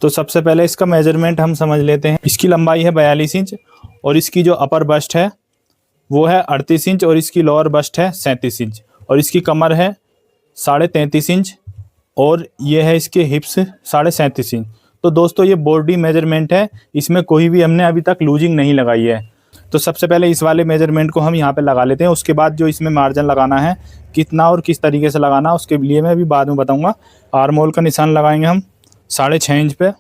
तो सबसे पहले इसका मेजरमेंट हम समझ लेते हैं। इसकी लंबाई है 42 इंच और इसकी जो अपर बस्ट है वो है 38 इंच और इसकी लोअर बस्ट है 37 इंच और इसकी कमर है 33.5 इंच और ये है इसके हिप्स 37.5 इंच। तो दोस्तों ये बॉडी मेजरमेंट है, इसमें कोई भी हमने अभी तक लूजिंग नहीं लगाई है। तो सबसे पहले इस वाले मेजरमेंट को हम यहाँ पे लगा लेते हैं। उसके बाद जो इसमें मार्जिन लगाना है कितना और किस तरीके से लगाना उसके लिए मैं अभी बाद में बताऊँगा। आर्म होल का निशान लगाएंगे हम 6.5 इंच पे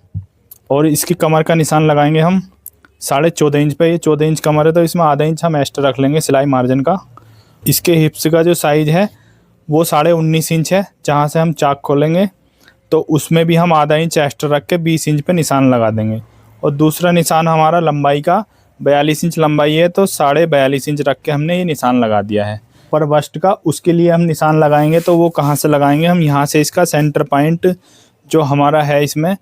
और इसकी कमर का निशान लगाएंगे हम 14.5 इंच पे। ये 14 इंच कमर है तो इसमें आधा इंच हम एक्स्ट्रा रख लेंगे सिलाई मार्जिन का। इसके हिप्स का जो साइज़ है वो 19.5 इंच है, जहाँ से हम चाक खोलेंगे तो उसमें भी हम आधा इंच एक्स्ट्रा रख के 20 इंच पे निशान लगा देंगे। और दूसरा निशान हमारा लंबाई का 42 इंच लंबाई है तो 42.5 इंच रख के हमने ये निशान लगा दिया है। पर बस्ट का उसके लिए हम निशान लगाएंगे तो वो कहाँ से लगाएंगे, हम यहाँ से इसका सेंटर पॉइंट जो हमारा है इसमें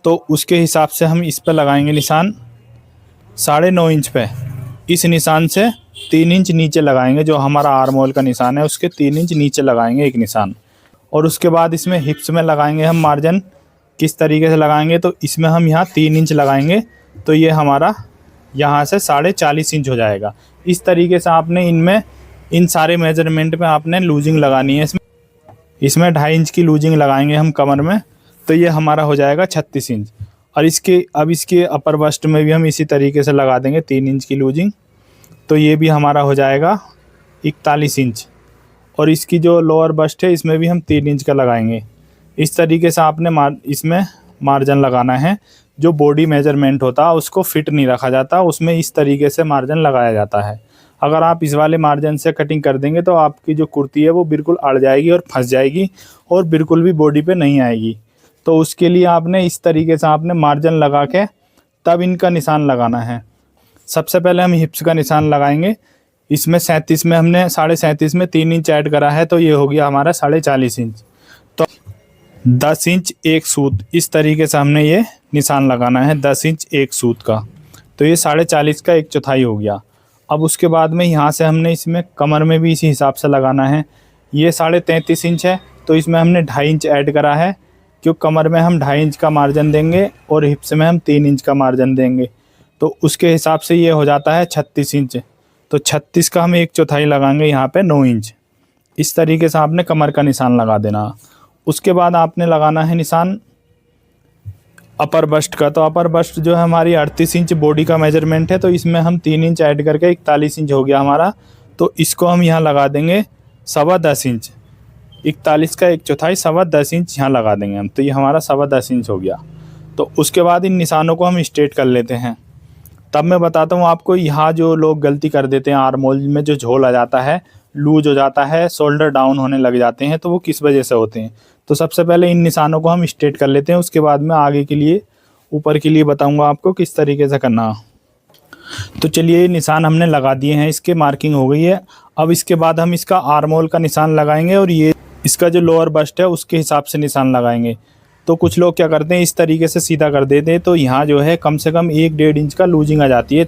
तो उसके हिसाब से हम इस पर लगाएंगे निशान 9.5 इंच पे। इस निशान से 3 इंच नीचे लगाएंगे, जो हमारा आर्म होल का निशान है उसके 3 इंच नीचे लगाएंगे एक निशान। और उसके बाद इसमें हिप्स में लगाएंगे हम मार्जिन। किस तरीके से लगाएंगे तो इसमें हम यहाँ 3 इंच लगाएंगे तो ये हमारा यहाँ से 40.5 इंच हो जाएगा। इस तरीके से आपने इनमें इन सारे मेजरमेंट में आपने लूजिंग लगानी है। इसमें 2.5 इंच की लूजिंग लगाएंगे हम कमर में तो ये हमारा हो जाएगा 36 इंच। और इसके अपर बस्ट में भी हम इसी तरीके से लगा देंगे 3 इंच की लूजिंग तो ये भी हमारा हो जाएगा 41 इंच। और इसकी जो लोअर बस्ट है इसमें भी हम 3 इंच का लगाएंगे। इस तरीके से आपने इसमें मार्जिन लगाना है। जो बॉडी मेजरमेंट होता है उसको फिट नहीं रखा जाता, उसमें इस तरीके से मार्जिन लगाया जाता है। अगर आप इस वाले मार्जिन से कटिंग कर देंगे तो आपकी जो कुर्ती है वो बिल्कुल अड़ जाएगी और फंस जाएगी और बिल्कुल भी बॉडी पे नहीं आएगी। तो उसके लिए आपने इस तरीके से आपने मार्जिन लगा के तब इनका निशान लगाना है। सबसे पहले हम हिप्स का निशान लगाएंगे। इसमें 37 में हमने 37.5 में 3 इंच ऐड करा है तो ये हो गया हमारा 40 इंच। तो 10 इंच एक सूत, इस तरीके से हमने ये निशान लगाना है 10 इंच एक सूत का। तो ये 40 का 1/4 हो गया। अब उसके बाद में यहाँ से हमने इसमें कमर में भी इसी हिसाब से लगाना है। ये 33.5 इंच है तो इसमें हमने 2.5 इंच ऐड करा है, क्योंकि कमर में हम 2.5 इंच का मार्जिन देंगे और हिप्स में हम 3 इंच का मार्जिन देंगे। तो उसके हिसाब से ये हो जाता है 36 इंच। तो 36 का हम 1/4 लगाएंगे यहाँ पे 9 इंच। इस तरीके से आपने कमर का निशान लगा देना। उसके बाद आपने लगाना है निशान अपर बस्ट का। तो अपर बस्ट जो है हमारी 38 इंच बॉडी का मेजरमेंट है तो इसमें हम 3 इंच ऐड करके 41 इंच हो गया हमारा। तो इसको हम यहाँ लगा देंगे 10.25 इंच। 41 का 1/4 10.25 इंच यहाँ लगा देंगे हम, तो ये हमारा 10.25 इंच हो गया। तो उसके बाद इन निशानों को हम स्ट्रेट कर लेते हैं। तब मैं बताता हूँ आपको, यहाँ जो लोग गलती कर देते हैं आर्म होल में जो झोल आ जाता है, लूज हो जाता है, शोल्डर डाउन होने लग जाते हैं, तो वो किस वजह से होते हैं। तो सबसे पहले इन निशानों को हम स्ट्रेट कर लेते हैं, उसके बाद में आगे के लिए ऊपर के लिए बताऊँगा आपको किस तरीके से करना। तो चलिए ये निशान हमने लगा दिए हैं, इसके मार्किंग हो गई है। अब इसके बाद हम इसका आर्म होल का निशान लगाएंगे और ये इसका जो लोअर बस्ट है उसके हिसाब से निशान लगाएंगे। तो कुछ लोग क्या करते हैं इस तरीके से सीधा कर देते हैं, तो यहाँ जो है कम से कम 1-1.5 इंच का लूजिंग आ जाती है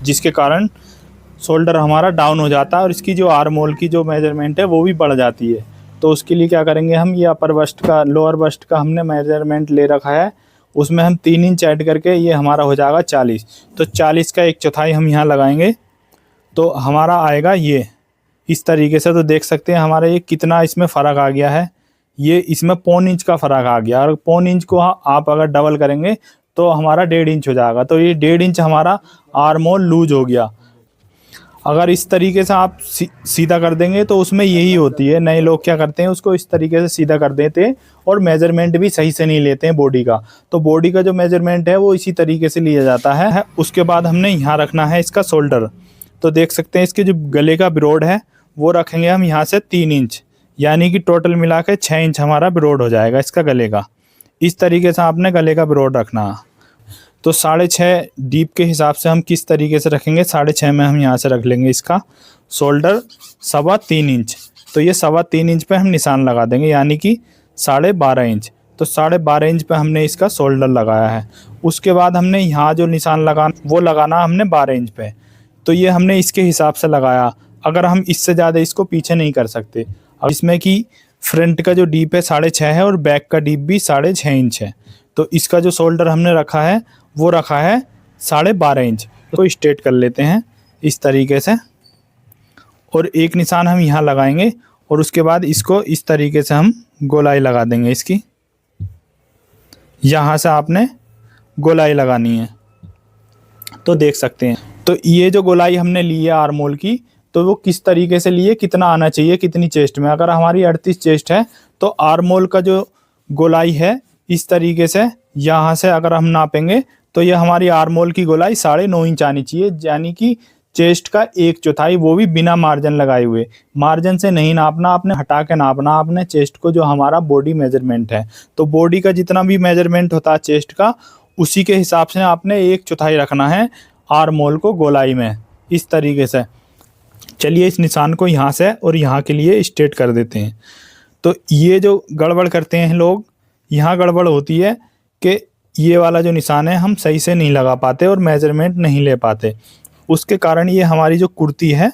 जिसके कारण शोल्डर हमारा डाउन हो जाता है और इसकी जो आर्म होल की जो मेजरमेंट है वो भी बढ़ जाती है। तो उसके लिए क्या करेंगे हम, ये अपर बस्ट का लोअर बस्ट का हमने मेजरमेंट ले रखा है, उसमें हम 3 इंच ऐड करके ये हमारा हो जाएगा 40। तो 40 का 1/4 हम यहाँ लगाएंगे तो हमारा आएगा ये इस तरीके से। तो देख सकते हैं हमारा ये कितना इसमें फ़र्क आ गया है। ये इसमें 0.25 इंच का फ़र्क आ गया और 0.25 इंच को आप अगर डबल करेंगे तो हमारा 1.5 इंच हो जाएगा। तो ये 1.5 इंच हमारा आर्म होल लूज हो गया। अगर इस तरीके से आप सीधा कर देंगे तो उसमें यही होती है, नए लोग क्या करते हैं उसको इस तरीके से सीधा कर देते हैं और मेजरमेंट भी सही से नहीं लेते हैं बॉडी का। तो बॉडी का जो मेजरमेंट है वो इसी तरीके से लिया जाता है। उसके बाद हमने यहाँ रखना है इसका शोल्डर। तो देख सकते हैं इसके जो गले का ब्रॉड है वो रखेंगे हम यहाँ से 3 इंच, यानी कि टोटल मिला के 6 इंच हमारा ब्रॉड हो जाएगा इसका गले का। इस तरीके से आपने गले का ब्रॉड रखना। तो 6.5 डीप के हिसाब से हम किस तरीके से रखेंगे, 6.5 में हम यहाँ से रख लेंगे इसका शोल्डर 3.25 इंच। तो ये 3.25 इंच पे हम निशान लगा देंगे, यानी कि 12.5 इंच। तो 12.5 इंच पे हमने इसका शोल्डर लगाया है। उसके बाद हमने यहाँ जो निशान वो लगाना हमने 12 इंच पे। तो ये हमने इसके हिसाब से लगाया। अगर हम इससे ज़्यादा इसको पीछे नहीं कर सकते। अब इसमें कि फ्रंट का जो डीप है 6.5 है और बैक का डीप भी 6.5 इंच है। तो इसका जो शोल्डर हमने रखा है वो रखा है 12.5 इंच। तो स्ट्रेट कर लेते हैं इस तरीके से, और एक निशान हम यहाँ लगाएंगे और उसके बाद इसको इस तरीके से हम गोलाई लगा देंगे इसकी। यहाँ से आपने गोलाई लगानी है, तो देख सकते हैं। तो ये जो गोलाई हमने ली है आर्म होल की, तो वो किस तरीके से लिए, कितना आना चाहिए कितनी चेस्ट में। अगर हमारी 38 चेस्ट है तो आर्म होल का जो गोलाई है इस तरीके से यहाँ से अगर हम नापेंगे तो ये हमारी आर्म होल की गोलाई 9.5 इंच आनी चाहिए, यानी कि चेस्ट का 1/4, वो भी बिना मार्जिन लगाए हुए। मार्जिन से नहीं नापना, आपने हटा के नापना आपने चेस्ट को, जो हमारा बॉडी मेजरमेंट है। तो बॉडी का जितना भी मेजरमेंट होता है चेस्ट का, उसी के हिसाब से आपने 1/4 रखना है आर्म होल को गोलाई में, इस तरीके से। चलिए इस निशान को यहाँ से और यहाँ के लिए स्ट्रेट कर देते हैं। तो ये जो गड़बड़ करते हैं लोग, यहाँ गड़बड़ होती है कि ये वाला जो निशान है हम सही से नहीं लगा पाते और मेजरमेंट नहीं ले पाते। उसके कारण ये हमारी जो कुर्ती है,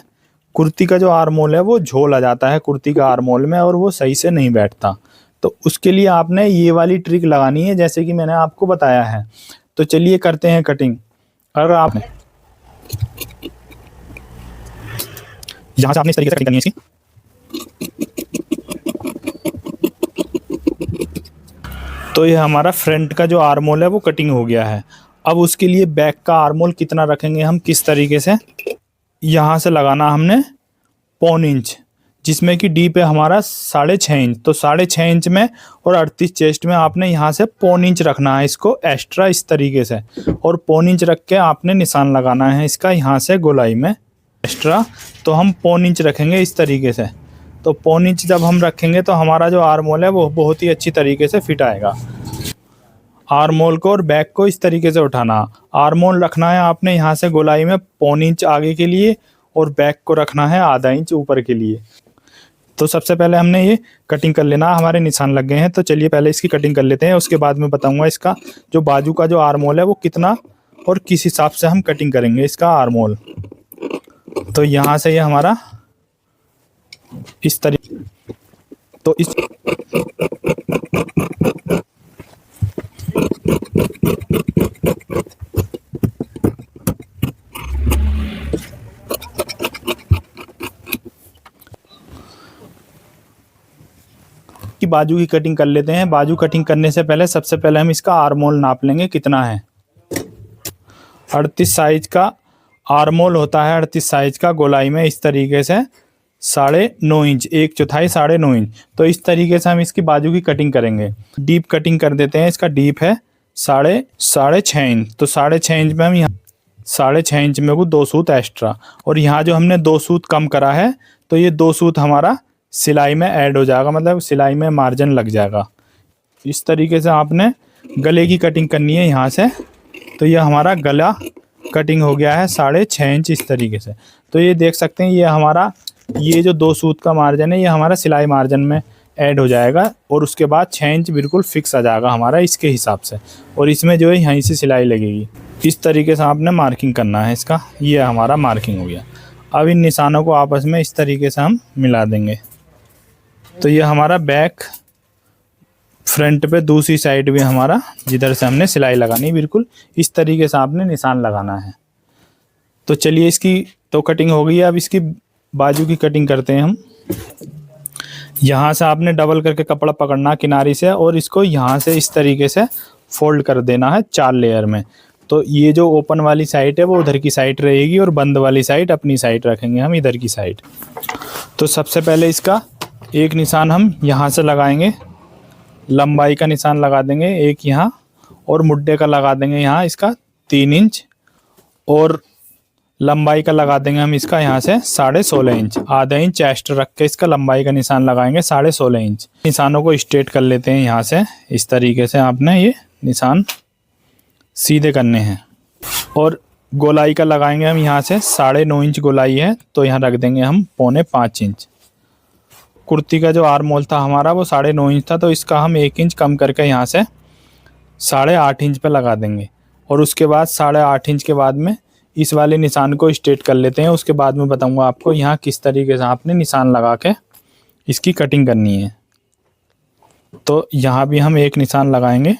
कुर्ती का जो आर्म होल है वो झोल आ जाता है कुर्ती का आर्म होल में, और वो सही से नहीं बैठता। तो उसके लिए आपने ये वाली ट्रिक लगानी है, जैसे कि मैंने आपको बताया है। तो चलिए करते हैं कटिंग। अगर आपने यहाँ से आपने इस तरीके से कटिंग करनी है इसकी। तो ये हमारा फ्रंट का जो आर्म होल है वो कटिंग हो गया है। अब उसके लिए बैक का आर्म होल कितना रखेंगे हम, किस तरीके से, यहाँ से लगाना हमने 1.25 इंच, जिसमें कि डीप है हमारा 6.5 इंच। तो 6.5 इंच में और 38 चेस्ट में आपने यहाँ से 1.25 इंच रखना है इसको एक्स्ट्रा, इस तरीके से। और 1.25 इंच रख के आपने निशान लगाना है इसका यहाँ से गोलाई में एक्स्ट्रा। तो हम 1.25 इंच रखेंगे इस तरीके से। तो 1.25 इंच जब हम रखेंगे तो हमारा जो आर्म होल है वो बहुत ही अच्छी तरीके से फिट आएगा। आर्म होल को और बैक को इस तरीके से उठाना। आर्म होल रखना है आपने यहाँ से गोलाई में 1.25 इंच आगे के लिए, और बैक को रखना है ½ इंच ऊपर के लिए। तो सबसे पहले हमने ये कटिंग कर लेना, हमारे निशान लग गए हैं। तो चलिए पहले इसकी कटिंग कर लेते हैं, उसके बाद में बताऊंगा इसका जो बाजू का जो आर्म होल है वो कितना और किस हिसाब से हम कटिंग करेंगे इसका आर्म होल। तो यहाँ से ये हमारा इस तरीके, तो इस की बाजू की कटिंग कर लेते हैं। बाजू कटिंग करने से पहले सबसे पहले हम इसका आर्म होल नाप लेंगे कितना है। 38 साइज का आर्म होल होता है, 38 साइज का गोलाई में इस तरीके से 9.5 इंच, 1/4 9.5 इंच। तो इस तरीके से हम इसकी बाजू की कटिंग करेंगे। डीप कटिंग कर देते हैं। इसका डीप है 6.5 इंच। तो 6.5 इंच में हम यहाँ 6.5 इंच में को 2 सूत एक्स्ट्रा, और यहाँ जो हमने 2 सूत कम करा है तो ये 2 सूत हमारा सिलाई में ऐड हो जाएगा, मतलब सिलाई में मार्जिन लग जाएगा। इस तरीके से आपने गले की कटिंग करनी है यहाँ से। तो ये हमारा गला कटिंग हो गया है 6.5 इंच इस तरीके से। तो ये देख सकते हैं ये हमारा, ये जो 2 सूत का मार्जिन है ये हमारा सिलाई मार्जिन में ऐड हो जाएगा, और उसके बाद 6 इंच बिल्कुल फिक्स आ जाएगा हमारा इसके हिसाब से। और इसमें जो है यहीं से सिलाई लगेगी। इस तरीके से आपने मार्किंग करना है इसका। ये हमारा मार्किंग हो गया। अब इन निशानों को आपस में इस तरीके से हम मिला देंगे। तो ये हमारा बैक, फ्रंट पे दूसरी साइड भी हमारा, जिधर से हमने सिलाई लगानी, बिल्कुल इस तरीके से आपने निशान लगाना है। तो चलिए इसकी तो कटिंग हो गई है। अब इसकी बाजू की कटिंग करते हैं हम। यहाँ से आपने डबल करके कपड़ा पकड़ना किनारी से, और इसको यहाँ से इस तरीके से फोल्ड कर देना है 4 लेयर में। तो ये जो ओपन वाली साइड है वो उधर की साइड रहेगी, और बंद वाली साइड अपनी साइड रखेंगे हम इधर की साइड। तो सबसे पहले इसका एक निशान हम यहाँ से लगाएंगे, लंबाई का निशान लगा देंगे एक यहाँ, और मुड्डे का लगा देंगे यहाँ इसका 3 इंच, और लंबाई का लगा देंगे हम इसका यहाँ से 16.5 इंच। ½ इंच एक्स्ट्रा रख के इसका लंबाई का निशान लगाएंगे 16.5 इंच। निशानों को स्ट्रेट कर लेते हैं यहाँ से। इस तरीके से आपने ये निशान सीधे करने हैं, और गोलाई का लगाएंगे हम यहाँ से 9.5 इंच गोलाई है, तो यहाँ रख देंगे हम 4.25 इंच। कुर्ती का जो आर्म होल था हमारा वो 9.5 इंच था, तो इसका हम 1 इंच कम करके यहाँ से 8.5 इंच पे लगा देंगे। और उसके बाद 8.5 इंच के बाद में इस वाले निशान को स्ट्रेट कर लेते हैं। उसके बाद में बताऊंगा आपको यहाँ किस तरीके से आपने निशान लगा के इसकी कटिंग करनी है। तो यहाँ भी हम एक निशान लगाएंगे।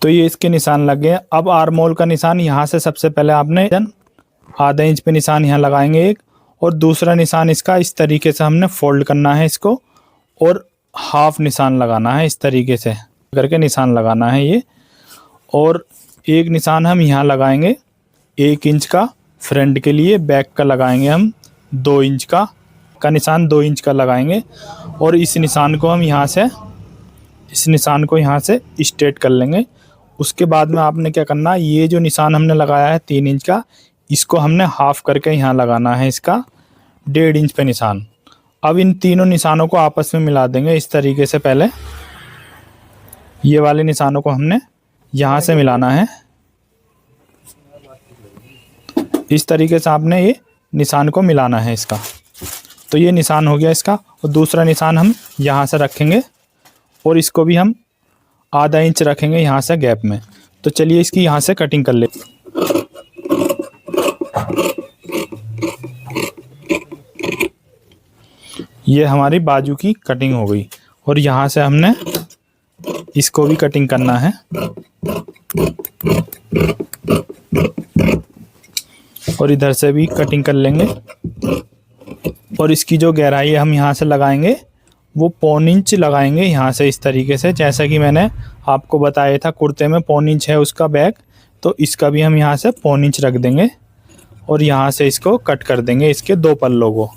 तो ये इसके निशान लग गए। अब आर्मोल का निशान यहाँ से सबसे पहले आपने आधा इंच पे निशान यहाँ लगाएंगे एक, और दूसरा निशान इसका इस तरीके से हमने फोल्ड करना है इसको, और हाफ निशान लगाना है इस तरीके से करके निशान लगाना है ये। और एक निशान हम यहाँ लगाएंगे 1 इंच का फ्रंट के लिए, बैक का लगाएंगे हम 2 इंच का निशान 2 इंच का लगाएंगे। और इस निशान को हम यहाँ से स्ट्रेट कर लेंगे। उसके बाद में आपने क्या करना है, ये जो निशान हमने लगाया है 3 इंच का, इसको हमने हाफ करके यहाँ लगाना है इसका 1.5 इंच पे निशान। अब इन तीनों निशानों को आपस में मिला देंगे इस तरीके से। पहले ये वाले निशानों को हमने यहाँ से मिलाना है इस तरीके से। आपने ये निशान को मिलाना है इसका। तो ये निशान हो गया इसका। और दूसरा निशान हम यहाँ से रखेंगे, और इसको भी हम आधा इंच रखेंगे यहाँ से गैप में। तो चलिए इसकी यहाँ से कटिंग कर ले। ये हमारी बाजू की कटिंग हो गई। और यहाँ से हमने इसको भी कटिंग करना है। और इधर से भी कटिंग कर लेंगे। और इसकी जो गहराई हम यहाँ से लगाएंगे वो 1.25 इंच लगाएंगे यहाँ से इस तरीके से, जैसा कि मैंने आपको बताया था कुर्ते में 1.25 इंच है उसका बैक। तो इसका भी हम यहाँ से 1.25 इंच रख देंगे, और यहाँ से इसको कट कर देंगे इसके 2 पल्लों को।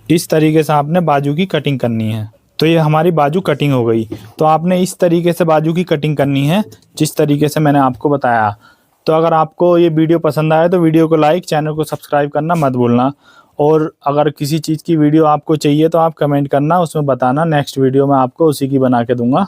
इस तरीके से आपने बाजू की कटिंग करनी है। तो ये हमारी बाजू कटिंग हो गई। तो आपने इस तरीके से बाजू की कटिंग करनी है जिस तरीके से मैंने आपको बताया। तो अगर आपको ये वीडियो पसंद आया तो वीडियो को लाइक, चैनल को सब्सक्राइब करना मत भूलना। और अगर किसी चीज़ की वीडियो आपको चाहिए तो आप कमेंट करना, उसमें बताना, नेक्स्ट वीडियो में आपको उसी की बना के दूंगा।